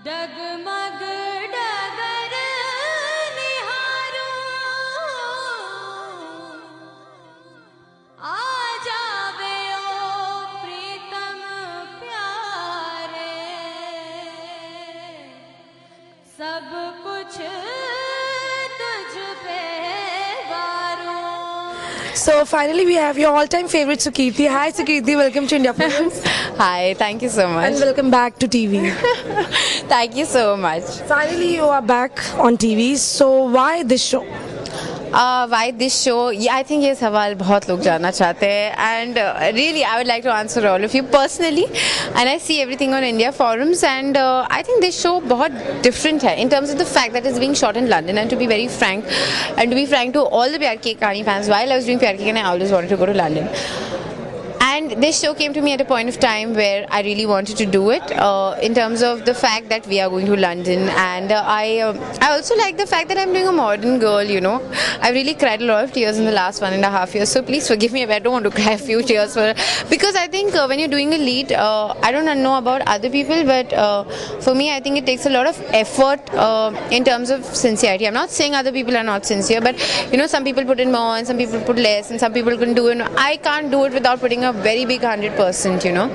डगमग डगर निहारो आ जावे ओ प्रीतम प्यारे सब कुछ तुझ पे वारो. So finally we have your all-time favorite Sukirti. Hi Sukirti, welcome to India Films. Hi, thank you so much. And welcome back to TV. Thank you so much. Finally you are back on TV. So why this show? Why this show? Yeah, I think ये सवाल बहुत लोग जानना चाहते हैं, and really I would like to answer all of you personally. And I see everything on India forums, and I think this show बहुत different है in terms of the fact that it's being shot in London. And to be very frank, to all the Pyar Ki Kahani fans, while I was doing Pyar Ki Kahani, I always wanted to go to London. And this show came to me at a point of time where I really wanted to do it, in terms of the fact that we are going to London, and I also like the fact that I'm doing a modern girl, you know. I've really cried a lot of tears in the last 1.5 years, so please forgive me if I don't want to cry a few tears because I think when you're doing a lead, I don't know about other people, but for me I think it takes a lot of effort in terms of sincerity. I'm not saying other people are not sincere, but you know, some people put in more and some people put less, and some people can do it. I can't do it without putting a very big 100%, you know.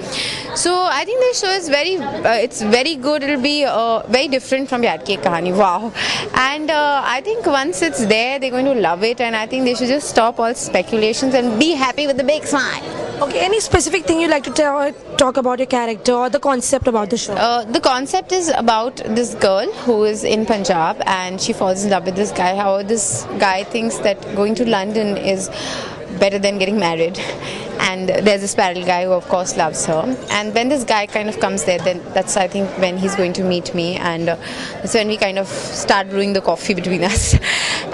So I think this show is it's very good. It'll be very different from Pyar Ki Kahani. Wow. And I think once it's there, they're going to love it, and I think they should just stop all speculations and be happy with the big smile. Okay, any specific thing you'd like to talk about your character or the concept about the show? The concept is about this girl who is in Punjab, and she falls in love with this guy. How this guy thinks that going to London is better than getting married, and there's this parallel guy who of course loves her, and when this guy kind of comes there, then that's I think when he's going to meet me, and that's when we kind of start brewing the coffee between us.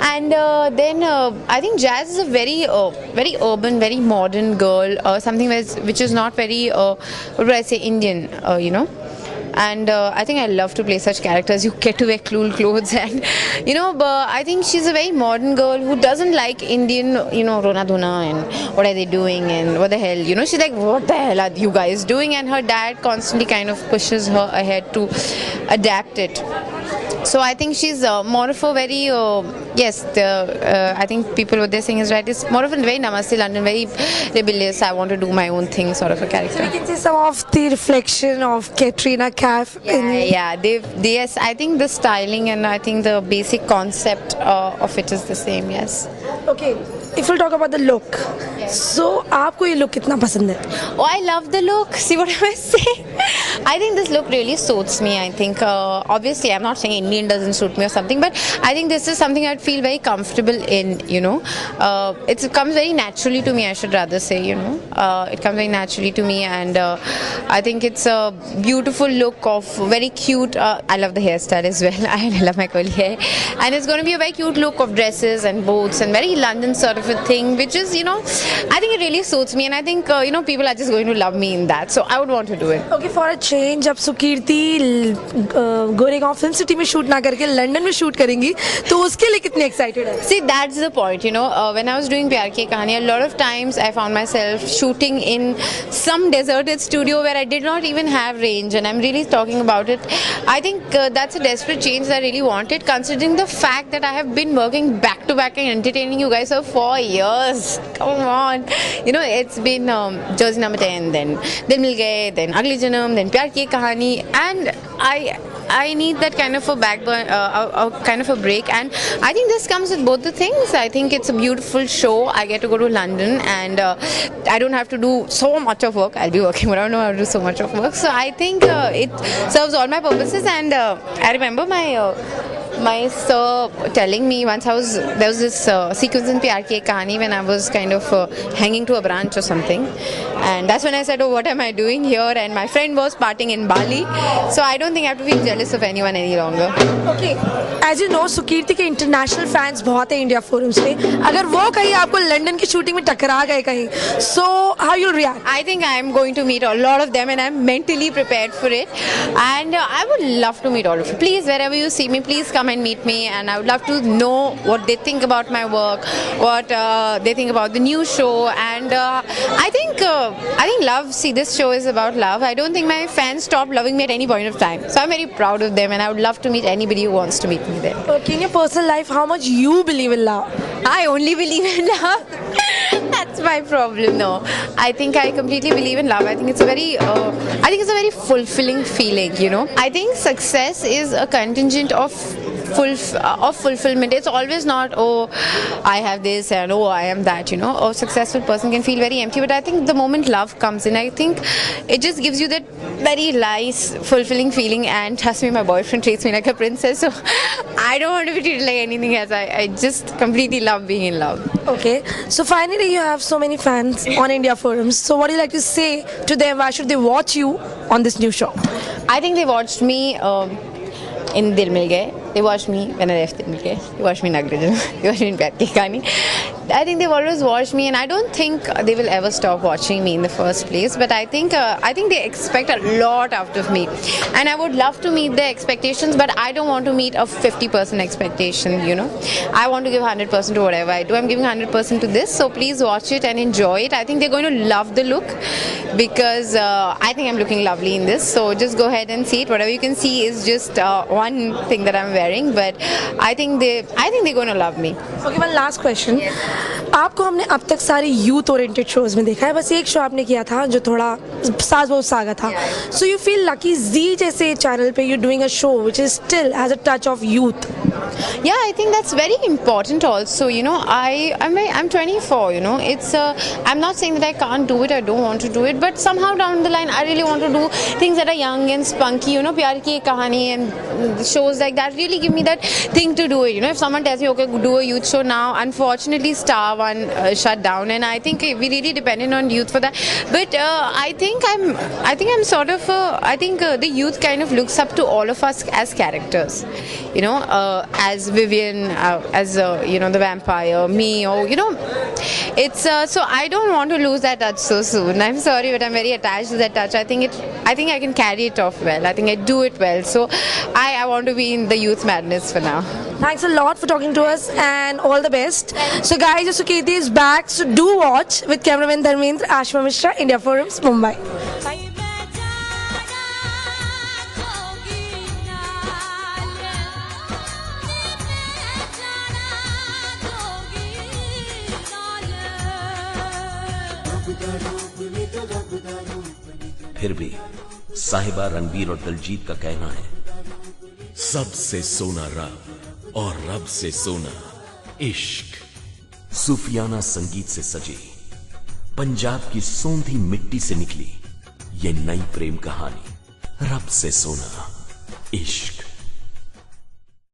And then I think Jazz is a very urban, very modern girl, something which is not very what would I say, Indian, you know. And I think I love to play such characters. You get to wear cool clothes, and you know, but I think she's a very modern girl who doesn't like Indian, you know, Rona Dhuna and what are they doing and what the hell, you know. She's like, what the hell are you guys doing? And her dad constantly kind of pushes her ahead to adapt it. So I think she's more of a very yes. I think people what they're saying is right. It's more of a very Namaste London, very rebellious. I want to do my own thing sort of a character. So we can see some of the reflection of Katrina Kaif. Yeah. Yes. I think the styling and I think the basic concept of it is the same. Yes. Okay. If we'll talk about the look, so आपको ये look कितना पसंद है? Oh, I love the look. See what am I saying? I think this look really suits me. I think obviously I'm not saying Indian doesn't suit me or something, but I think this is something I'd feel very comfortable in. You know, it comes very naturally to me. I should rather say, you know, it comes very naturally to me, and I think it's a beautiful look of very cute. I love the hairstyle as well. I love my curly hair, and it's going to be a very cute look of dresses and boots and very London sort of a thing, which is, you know, I think it really suits me, and I think you know, people are just going to love me in that, so I would want to do it. Okay, for a change, अब Sukirti Goregaon film city में shoot ना करके London में shoot करेंगी, तो उसके लिए कितने excited है? See, that's the point, you know. When I was doing Pyar Ki Kahani, a lot of times I found myself shooting in some deserted studio where I did not even have range, and I'm really talking about it. I think that's a desperate change that I really wanted, considering the fact that I have been working back to back and entertaining you guys for 4 years. Come on, you know, it's been Jersey Number 10, then Dil Mil Gaye, then Agli Janam, then Pyar Ki Kahani, and I need that kind of a backburn, kind of a break, and I think this comes with both the things. I think it's a beautiful show. I get to go to London, and I don't have to do so much of work. I'll be working, but I don't know how to do so much of work. So I think it serves all my purposes, and I remember my sir telling me once there was this sequence in Pyar Ki Kahani when I was kind of hanging to a branch or something, And that's when I said, oh, what am I doing here? And my friend was partying in Bali. So I don't think I have to feel jealous of anyone any longer. Okay, as you know, Sukirti के international fans बहुत है India forums पे. अगर वो कहीं आपको London की shooting में टकरा गए कहीं, so how you'll react? I think I am going to meet a lot of them and I'm mentally prepared for it. And I would love to meet all of you. Please, wherever you see me, please come and meet me. And I would love to know what they think about my work, what they think about the new show. And I think love. See, this show is about love. I don't think my fans stop loving me at any point of time. So I'm very proud of them, and I would love to meet anybody who wants to meet me there. Okay, in your personal life, how much you believe in love? I only believe in love. That's my problem. No, I think I completely believe in love. I think it's a very fulfilling feeling. You know, I think success is a contingent of fulfillment. It's always not, oh, I have this and oh, I am that. You know, a successful person can feel very empty. But I think the moment love comes in, I think it just gives you that very nice, fulfilling feeling. And trust me, my boyfriend treats me like a princess, so I don't want to be treated like anything else. I just completely love being in love. Okay, so finally you have so many fans on India forums. So what do you like to say to them? Why should they watch you on this new show? I think they watched me in Dil Mil Gaye. They watched me when I left Dil Mil Gaye. They watched me in Nagrajam. They watched me in Pyar Ki Kahani. I think they've always watched me, and I don't think they will ever stop watching me in the first place. But I think they expect a lot out of me, and I would love to meet their expectations. But I don't want to meet a 50% expectation. You know, I want to give 100% to whatever I do. I'm giving 100% to this. So please watch it and enjoy it. I think they're going to love the look because I think I'm looking lovely in this. So just go ahead and see it. Whatever you can see is just one thing that I'm wearing. But I think they're going to love me. Okay, one last question. आपको हमने अब तक सारे youth oriented shows में देखा है, बस एक शो आपने किया था जो थोड़ा सास बहू सागा था. सो यू फील लकी जी जैसे चैनल पे you doing a show which is still has a touch of youth. Yeah, I think that's very important also. You know, I'm 24, you know. It's I'm not saying that I can't do it, I don't want to do it, but somehow down the line I really want to do things that are young and spunky, you know, Pyar Ki Kahani and shows like that really give me that thing to do it. You know, if someone tells me, okay, do a youth show now, unfortunately Star One shut down, and I think we really depended on youth for that. But I think I'm sort of I think the youth kind of looks up to all of us as characters, you know, as Vivian, as you know, the vampire, me, or you know, it's so I don't want to lose that touch so soon. I'm sorry, but I'm very attached to that touch. I think I can carry it off well. I think I do it well. So I want to be in the youth madness for now. Thanks a lot for talking to us and all the best. So guys, Sukeerti is back, so do watch with cameraman Dharmendra, Ashma Mishra, India Forums, Mumbai. फिर भी साहिबा रणबीर और दिलजीत का कहना है, सबसे सोना रब और रब से सोना इश्क. सूफियाना संगीत से सजी, पंजाब की सोंधी मिट्टी से निकली ये नई प्रेम कहानी, रब से सोना इश्क.